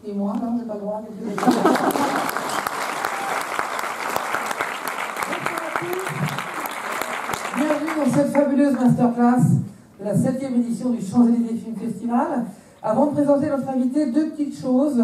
Et moi, non, j'ai pas le droit. Bienvenue dans cette fabuleuse masterclass de la 7e édition du Champs-Élysées Film Festival. Avant de présenter notre invité, deux petites choses.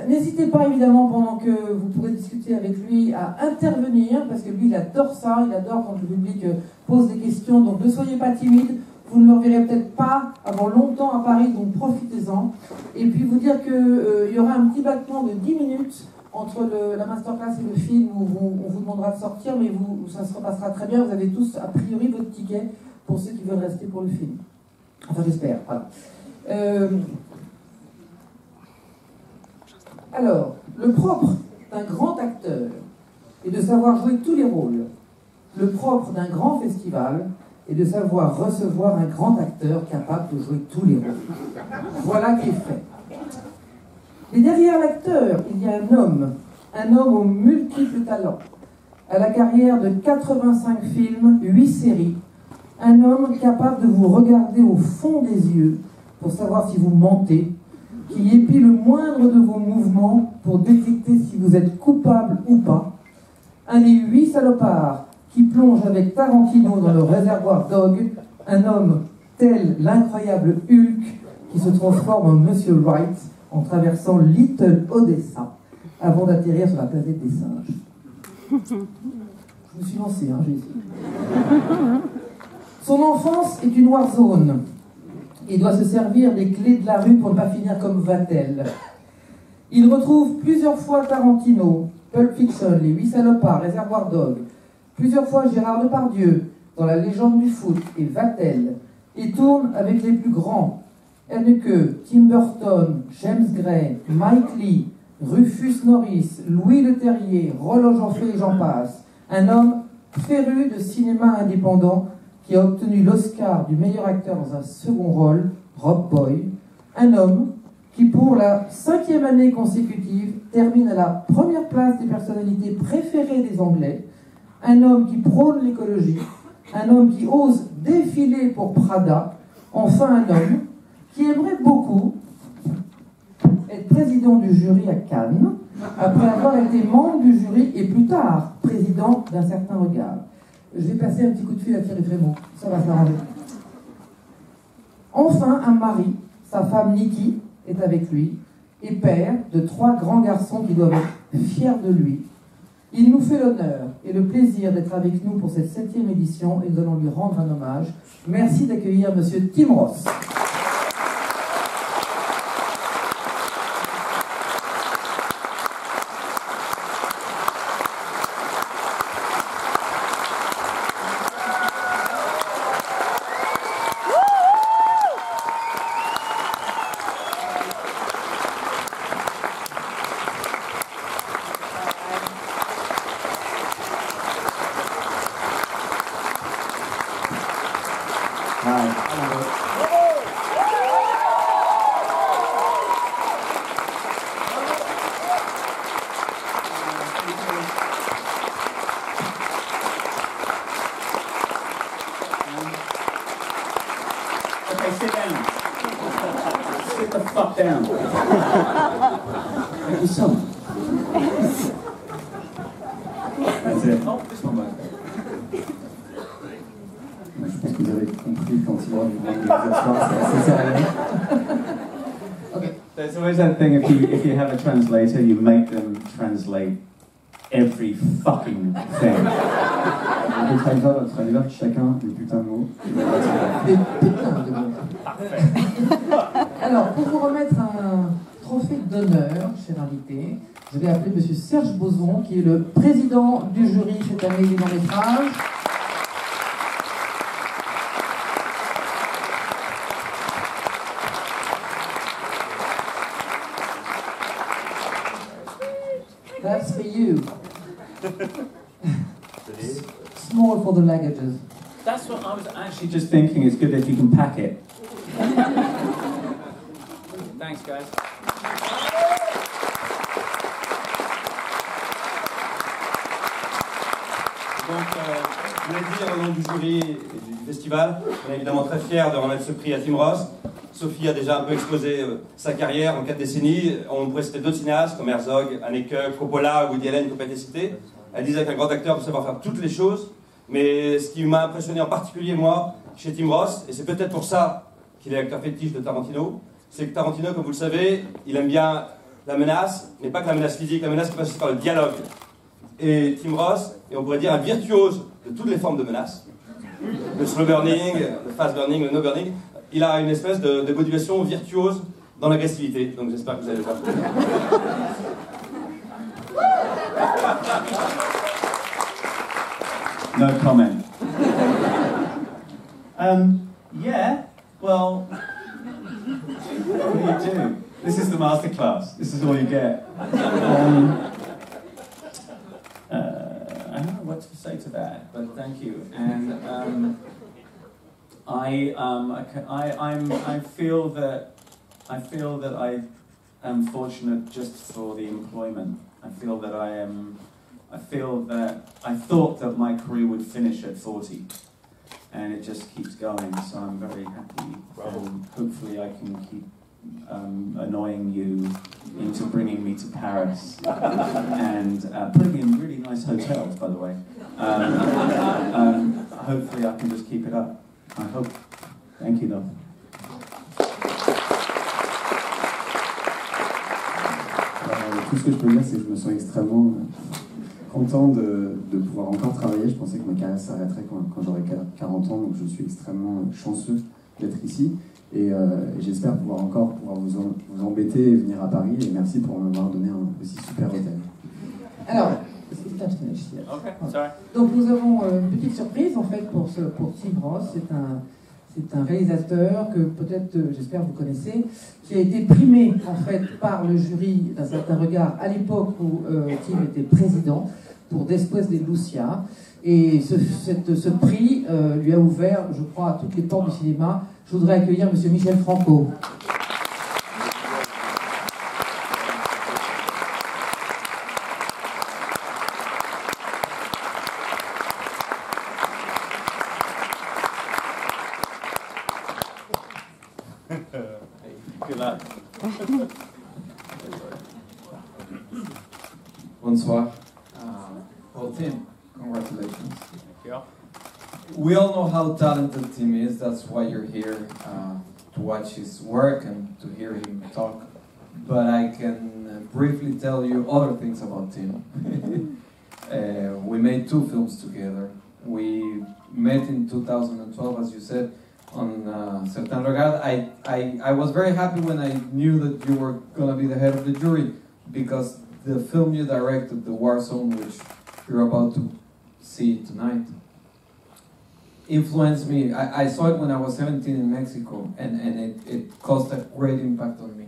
N'hésitez pas évidemment pendant que vous pourrez discuter avec lui à intervenir, parce que lui il adore ça, il adore quand le public pose des questions, donc ne soyez pas timide. Vous ne le reverrez peut-être pas avant longtemps à Paris, donc profitez-en. Et puis vous dire qu'il y aura un petit battement de 10 minutes entre la masterclass et le film où on vous demandera de sortir, mais ça se repassera très bien. Vous avez tous a priori votre ticket pour ceux qui veulent rester pour le film. Enfin j'espère, voilà. Alors, le propre d'un grand acteur est de savoir jouer tous les rôles. Le propre d'un grand festival est de savoir recevoir un grand acteur capable de jouer tous les rôles. Voilà qui est fait. Et derrière l'acteur, il y a un homme aux multiples talents, à la carrière de 85 films, 8 séries, un homme capable de vous regarder au fond des yeux pour savoir si vous mentez, qui épie le moindre de vos mouvements pour détecter si vous êtes coupable ou pas, un des 8 salopards qui plonge avec Tarantino dans le réservoir Dog, un homme tel l'incroyable Hulk qui se transforme en Monsieur Wright en traversant Little Odessa avant d'atterrir sur la planète des singes. Je me suis lancé, hein, j'ai essayé. Son enfance est une warzone. Il doit se servir des clés de la rue pour ne pas finir comme Vatel. Il retrouve plusieurs fois Tarantino, Pulp Fiction, Les 8 salopards, Réservoir Dog, plusieurs fois Gérard Depardieu dans La légende du foot et Vatel, et tourne avec les plus grands, Haneke, Tim Burton, James Gray, Mike Lee, Rufus Norris, Louis Leterrier, Rollo Jeanfay et j'en passe. Un homme féru de cinéma indépendant qui a obtenu l'Oscar du meilleur acteur dans un second rôle, Rob Boy. Un homme qui, pour la 5e année consécutive, termine à la première place des personnalités préférées des Anglais. Un homme qui prône l'écologie. Un homme qui ose défiler pour Prada. Enfin, un homme qui aimerait beaucoup être président du jury à Cannes, après avoir été membre du jury et plus tard président d'un certain regard. Je vais passer un petit coup de fil à Thierry Frémaux, ça va s'arranger. Enfin, un mari, sa femme Nikki est avec lui, et père de 3 grands garçons qui doivent être fiers de lui. Il nous fait l'honneur et le plaisir d'être avec nous pour cette 7e édition et nous allons lui rendre un hommage. Merci d'accueillir Monsieur Tim Roth. There's always that thing, if you have a translator, you make them translate every fucking thing. Le traducteur doit traduire chacun des putains de mots. Des putains de mots. Alors, pour vous remettre un trophée d'honneur, cher invité, je vais appeler Monsieur Serge Boson, qui est le président du jury cette année du long-métrage. That's for you. Small for the luggages. That's what I was actually just thinking. It's good if you can pack it. Thanks, guys. Donc, je voulais dire au nom du jury et du festival, on est évidemment très fiers de remettre ce prix à Tim Roth. Sophie a déjà un peu exposé sa carrière en 4 décennies. On pourrait citer d'autres cinéastes comme Herzog, Haneke, Coppola, Woody Allen, qui ont pas été cités. Elle disait qu'un grand acteur peut savoir faire toutes les choses. Mais ce qui m'a impressionné en particulier, moi, chez Tim Roth, et c'est peut-être pour ça qu'il est l'acteur fétiche de Tarantino, c'est que Tarantino, comme vous le savez, il aime bien la menace, mais pas que la menace physique, la menace qui passe par le dialogue. Et Tim Roth, et on pourrait dire un virtuose de toutes les formes de menace, le slow burning, le fast burning, le no burning, il a une espèce de modulation virtuose dans l'agressivité. Donc j'espère que vous allez le voir. No comment. Yeah, well, what do you do? This is the masterclass. This is all you get. I don't know what to say to that, but thank you. And I feel that I am fortunate just for the employment. I thought that my career would finish at 40, and it just keeps going. So I'm very happy. Hopefully, I can keep annoying you into bringing me to Paris and putting me in really nice hotels, by the way. Hopefully, I can just keep it up. I hope. Thank you, though. Tout ce que je peux dire, c'est que je me sens extrêmement content de pouvoir encore travailler. Je pensais que ma carrière s'arrêterait quand j'aurais 40 ans, donc je suis extrêmement chanceux d'être ici. Et j'espère pouvoir vous embêter et venir à Paris. Et merci pour m'avoir donné un aussi super hôtel. Alors, donc nous avons une petite surprise en fait pour Tim Roth. C'est un réalisateur que peut-être, j'espère, vous connaissez, qui a été primé en fait par le jury d'un certain regard à l'époque où Tim était président pour Después de Lucia. Et ce prix lui a ouvert, je crois, à toutes les portes du cinéma. Je voudrais accueillir M. Michel Franco. Bonsoir. Well, Tim, congratulations. Thank you. We all know how talented Tim is. That's why you're here to watch his work and to hear him talk. But I can briefly tell you other things about Tim. We made 2 films together. We met in 2012, as you said, on Certain Regard. I was very happy when I knew that you were going to be the head of the jury, because the film you directed, The War Zone, which you're about to see tonight, influenced me. I saw it when I was 17 in Mexico, and it caused a great impact on me.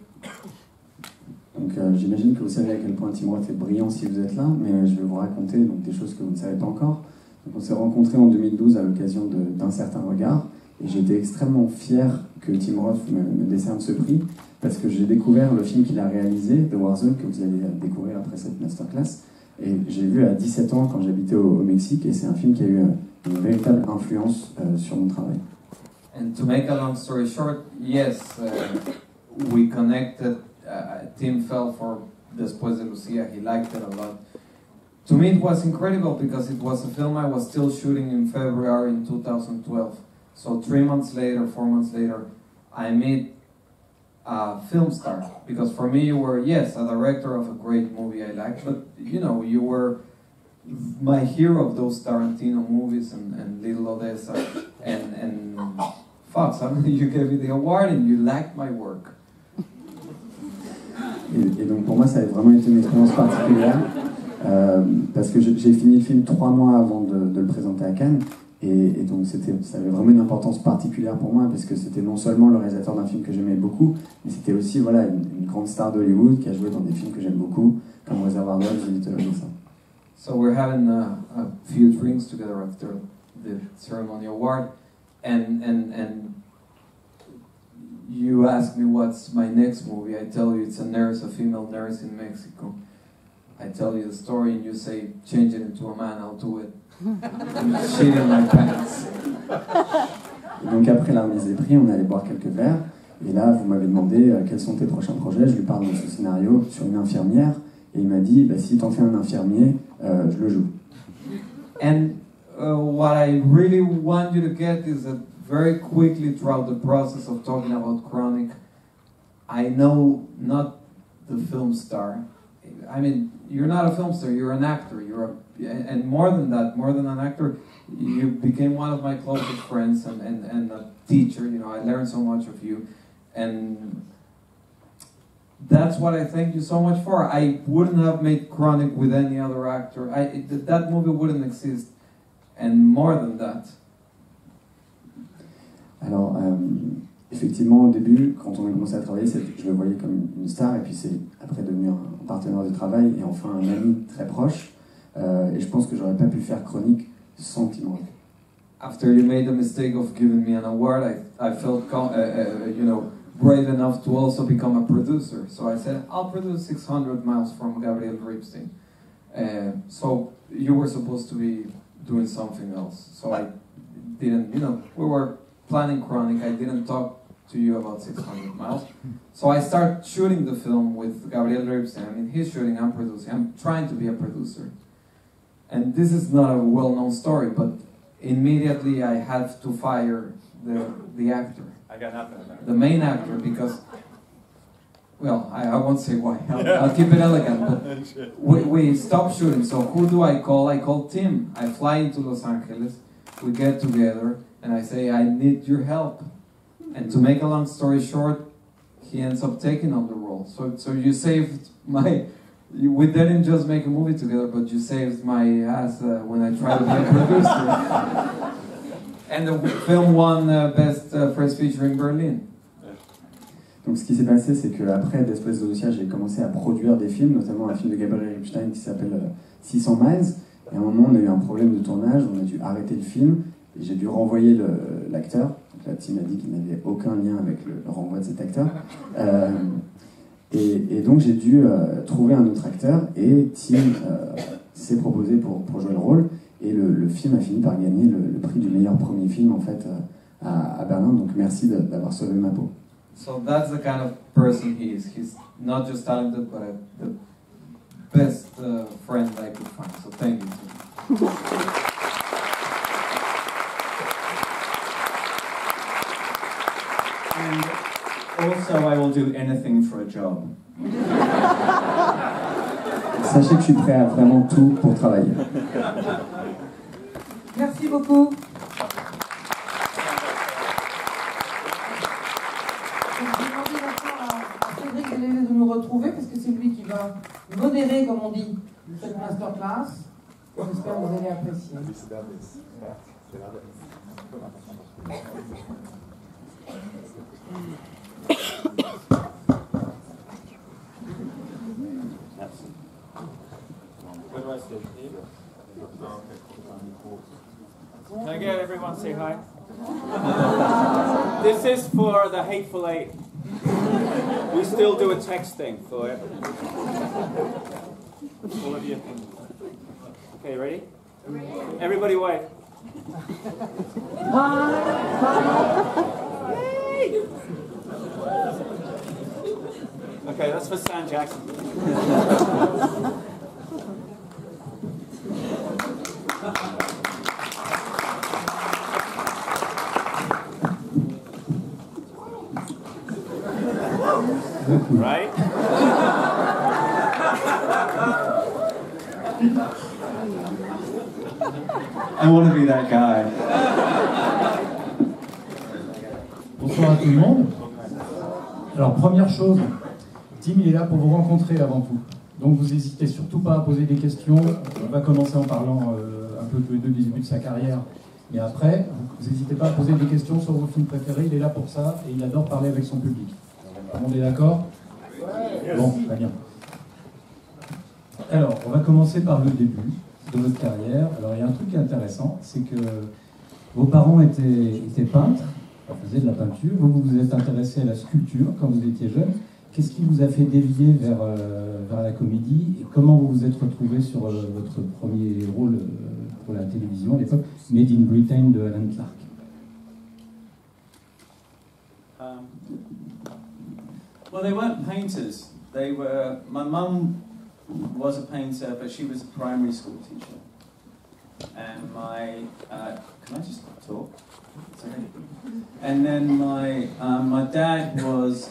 Donc j'imagine que vous savez à quel point Tim Roth est brillant si vous êtes là, mais je vais vous raconter donc, des choses que vous ne savez pas encore. Donc, on s'est rencontrés en 2012 à l'occasion d'un certain regard, et j'ai été extrêmement fier que Tim Roth me décerne ce prix, parce que j'ai découvert le film qu'il a réalisé, The War Zone, que vous allez découvrir après cette masterclass. Et j'ai vu à 17 ans quand j'habitais au Mexique, et c'est un film qui a eu une véritable influence sur mon travail. And to make a long story short, yes, we connected. Tim fell for Después de Lucia. He liked it a lot. To me, it was incredible because it was a film I was still shooting in February in 2012. So 3 months later, 4 months later, I met a film star. Because for me, you were, yes, a director of a great movie I liked, but you know, you were my hero of those Tarantino movies and Little Odessa and fuck, suddenly you gave me the award and you liked my work. Et donc pour moi, ça a vraiment été une expérience particulière, parce que j'ai fini le film 3 mois avant de le présenter à Cannes, et donc ça avait vraiment une importance particulière pour moi, parce que c'était non seulement le réalisateur d'un film que j'aimais beaucoup, mais c'était aussi voilà, une grande star d'Hollywood qui a joué dans des films que j'aime beaucoup, comme Reservoir Dogs et Little Odessa. So we're having a few drinks together after the ceremony award, and you ask me what's my next movie. I tell you it's a nurse, a female nurse in Mexico. I tell you the story and you say, change it into a man, I'll do it. Shit in my pants. Et donc après la remise des prix, on allait boire quelques verres, Et là, vous m'avez demandé quels sont tes prochains projets. Je lui parle de ce scénario sur une infirmière. Et il m'a dit, bah, si t'en fais un infirmier, je le joue. And what I really want you to get is that very quickly throughout the process of talking about Chronic, I know not the film star. I mean, you're not a film star, you're an actor. And more than that, more than an actor, you became one of my closest friends and a teacher. You know, I learned so much of you. And that's what I thank you so much for. I wouldn't have made Chronic with any other actor. That movie wouldn't exist. And more than that. Alors, effectivement, au début, quand on a commencé à travailler, je le voyais comme une star, et puis c'est après devenu un partenaire de travail, et enfin un ami très proche. Et je pense que j'aurais pas pu faire Chronique sans Tim Roth. After you made the mistake of giving me an award, I felt brave enough to also become a producer. So I said, I'll produce 600 Miles from Gabriel Ripstein. So you were supposed to be doing something else. So I didn't, we were planning Chronic. I didn't talk to you about 600 Miles. So I started shooting the film with Gabriel Ripstein. I mean, he's shooting, I'm producing. I'm trying to be a producer. And this is not a well-known story, but immediately I had to fire the actor. I got nothing. The main actor, because, well, I won't say why. I'll keep it elegant. But we stopped shooting. So who do I call? I call Tim. I fly into Los Angeles. We get together, and I say, I need your help. And to make a long story short, he ends up taking on the role. So you saved my. We didn't just make a movie together, but you saved my ass when I tried to be a producer. And the film won Best First Feature in Berlin. Donc ce qui s'est passé, c'est qu'après Después de Lucia, j'ai commencé à produire des films, notamment un film de Gabriel Ripstein qui s'appelle 600 Miles. Et à un moment, on a eu un problème de tournage, on a dû arrêter le film, et j'ai dû renvoyer l'acteur. Donc la team a dit qu'il n'avait aucun lien avec le renvoi de cet acteur. Et donc j'ai dû trouver un autre acteur, et Tim s'est proposé pour jouer le rôle, et le film a fini par gagner le prix du meilleur premier film en fait à Berlin, donc merci d'avoir sauvé ma peau. So that's the kind of person he is. He's not just talented, but the best friend I could find. So thank you, Tim. And also, I will do anything for a job. Sachez que je suis prêt à vraiment tout pour travailler. Merci beaucoup. Je vais demander maintenant à Cédric Delevez de nous retrouver, parce que c'est lui qui va modérer, comme on dit, cette masterclass. J'espère que vous allez apprécier. Can I get everyone say hi? This is for the Hateful Eight. We still do a texting for it. All of you. Okay, ready? Everybody wave. Okay, that's for Sam Jackson. Right? I want to be that guy. Bonsoir à tout le monde. Alors, première chose, Tim, il est là pour vous rencontrer avant tout. Donc, vous n'hésitez surtout pas à poser des questions. On va commencer en parlant un peu tous les deux du début de sa carrière. Mais après, vous n'hésitez pas à poser des questions sur vos films préférés. Il est là pour ça et il adore parler avec son public. Tout le monde est d'accord? Bon, très bien. Alors, on va commencer par le début de votre carrière. Alors, il y a un truc qui est intéressant, c'est que vos parents étaient peintres, faisaient de la peinture. Vous vous êtes intéressé à la sculpture quand vous étiez jeune. Qu'est-ce qui vous a fait dévier vers la comédie et comment vous vous êtes retrouvé sur votre premier rôle pour la télévision à l'époque, Made in Britain de Alan Clark? Well, they weren't painters. They were. My mum was a painter, but she was a primary school teacher. And my can I just talk? It's okay. And then my dad was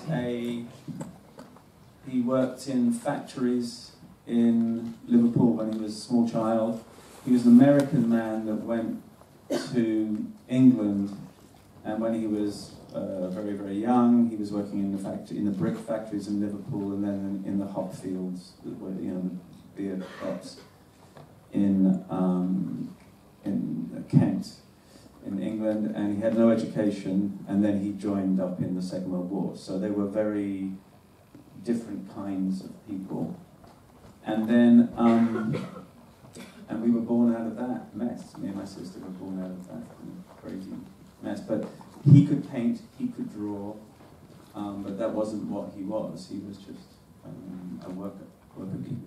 he worked in factories in Liverpool when he was a small child. He was an American man that went to England, and when he was very, very young, he was working in the brick factories in Liverpool, and then in the hop fields, where, the beer crops in Kent, in England, and he had no education, and then he joined up in the Second World War. So they were very different kinds of people. And then, and we were born out of that mess. Me and my sister were born out of that crazy mess. But he could paint, he could draw, but that wasn't what he was. He was just a worker bee.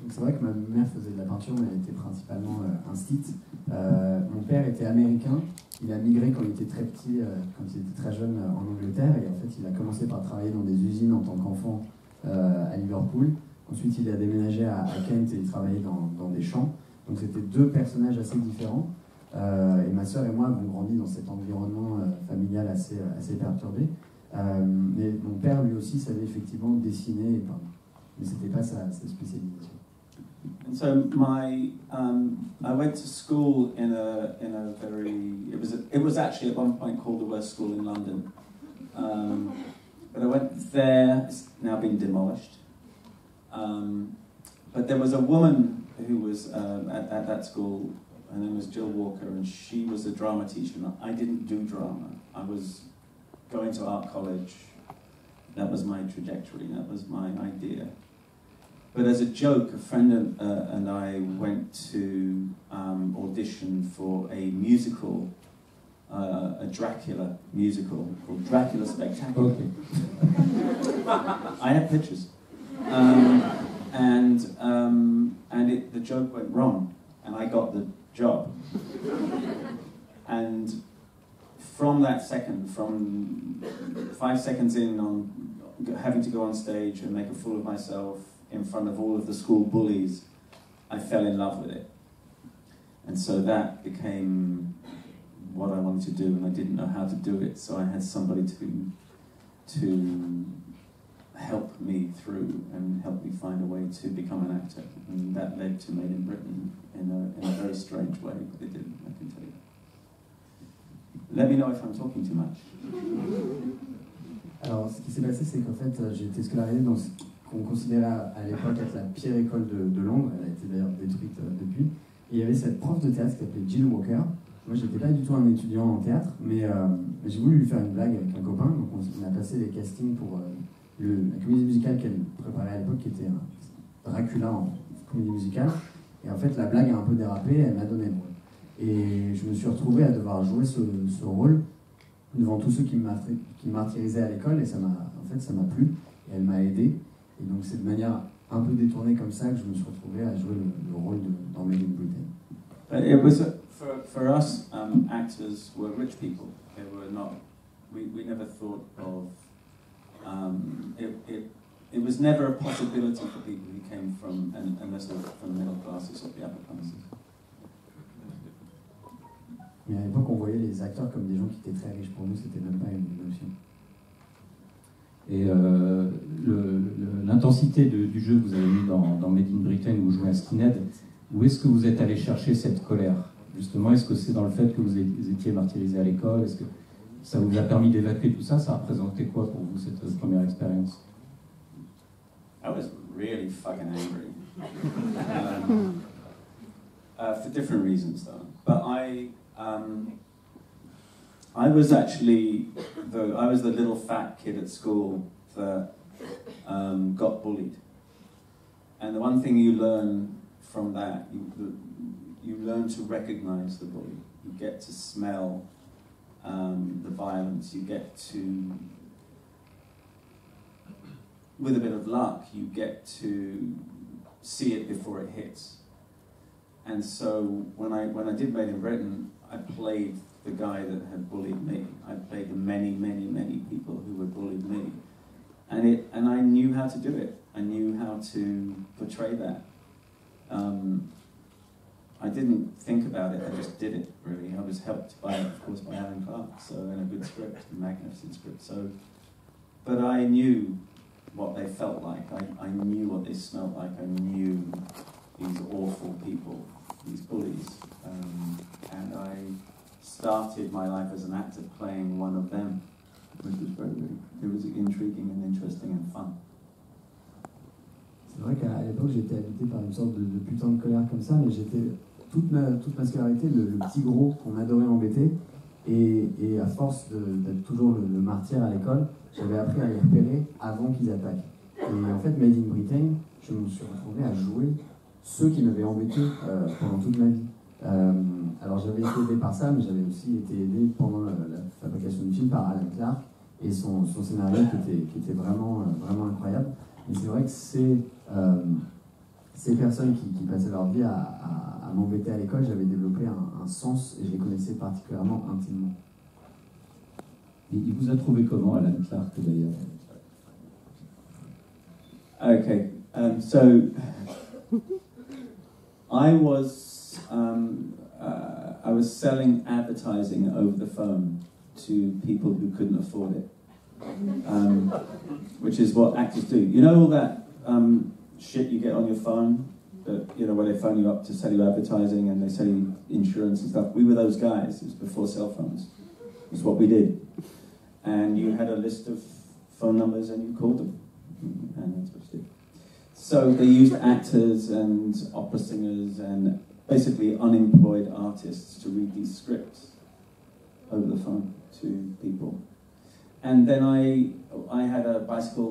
C'est vrai que ma mère faisait de la peinture, mais elle était principalement instite. Mon père était américain. Il a migré quand il était très petit, quand il était très jeune en Angleterre. Et en fait, il a commencé par travailler dans des usines en tant qu'enfant à Liverpool. Ensuite, il a déménagé à Kent et il travaillait dans des champs. Donc, c'était deux personnages assez différents. Et ma sœur et moi avons grandi dans cet environnement familial assez perturbé. Mais mon père, lui aussi, savait effectivement dessiner et peindre. Mais ce n'était pas sa spécialisation. And so I went to school in a very it was actually at one point called the worst school in London, but I went there. It's now been demolished. But there was a woman who was at that school. Her name was Jill Walker, and she was a drama teacher. And I didn't do drama. I was going to art college. That was my trajectory. That was my idea. But as a joke, a friend and I went to audition for a musical, a Dracula musical called Dracula Spectacular. Okay. I have pictures. The joke went wrong, and I got the job. And from that second, from 5 seconds in on having to go on stage and make a fool of myself in front of all of the school bullies, I fell in love with it. And so that became what I wanted to do, and I didn't know how to do it, so I had somebody to help me through and help me find a way to become an actor. And that led to Made in Britain in a very strange way, but it didn't, I can tell you. Let me know if I'm talking too much. Alors, ce qui s'est passé, c'est qu'en fait, j'ai été scolarisé dans ce qu'on considérait à l'époque être la pire école de Londres. Elle a été d'ailleurs détruite depuis. Et il y avait cette prof de théâtre qui s'appelait Jill Walker. Moi, j'étais pas du tout un étudiant en théâtre, mais j'ai voulu lui faire une blague avec un copain. Donc, on a passé les castings pour la comédie musicale qu'elle préparait à l'époque, qui était un Dracula en comédie musicale. Et en fait, la blague a un peu dérapé, elle m'a donné le rôle. Et je me suis retrouvé à devoir jouer ce rôle devant tous ceux qui me martyrisaient à l'école, et ça m'a plu, et elle m'a aidé. Et donc c'est de manière un peu détournée comme ça que je me suis retrouvé à jouer le rôle dans Made in Britain. It was for us, actors were rich people. They were not. We never thought of. It was never a possibility for people who came from, unless they were from the middle classes or the upper classes. Mais à l'époque, on voyait les acteurs comme des gens qui étaient très riches. Pour nous, c'était même pas une notion. Et l'intensité du jeu que vous avez mis dans Made in Britain, où vous jouez un skinhead, où est-ce que vous êtes allé chercher cette colère? Justement, est-ce que c'est dans le fait que vous étiez martyrisé à l'école? Est-ce que ça vous a permis d'évacuer tout ça? Ça a représenté quoi pour vous, cette première expérience? I was really fucking angry. For different reasons, though. But I was actually I was the little fat kid at school that got bullied. And the one thing you learn from that, you learn to recognize the bully. You get to smell the violence. You get to, with a bit of luck, you get to see it before it hits. And so when I did Made in Britain, I played the guy that had bullied me. I played many, many, many people who had bullied me. And I knew how to do it. I knew how to portray that. I didn't think about it, I just did it, really. I was helped by, of course, by Alan Clark, and a good script, a magnificent script. So, but I knew what they felt like. I knew what they smelled like. I knew these awful people, these bullies. And I started my life as an actor playing one of them, which was it was intriguing and interesting and fun. C'est vrai qu'à l'époque, j'étais habité par une sorte de putain de colère comme ça, mais j'étais toute ma scolarité le petit gros qu'on adorait embêter. Et à force d'être toujours le martyr à l'école, j'avais appris à les repérer avant qu'ils attaquent. Et en fait, Made in Britain, je me suis retrouvé à jouer ceux qui m'avaient embêté pendant toute ma vie. Alors j'avais été aidé par ça, mais j'avais aussi été aidé pendant la fabrication du film par Alan Clark et son scénario qui était vraiment incroyable. Et c'est vrai que ces personnes qui passaient leur vie à m'embêter à l'école, j'avais développé un sens et je les connaissais particulièrement intimement. Et il vous a trouvé comment, Alan Clark, d'ailleurs? Okay, so I was selling advertising over the phone to people who couldn't afford it, which is what actors do. You know all that shit you get on your phone, that, you know, where they phone you up to sell you advertising and they sell you insurance and stuff? We were those guys. It was before cell phones. It's what we did. And you had a list of phone numbers and you called them. And that's what you did. So they used actors and opera singers and basically unemployed artists to read these scripts over the phone to people. And then I had a bicycle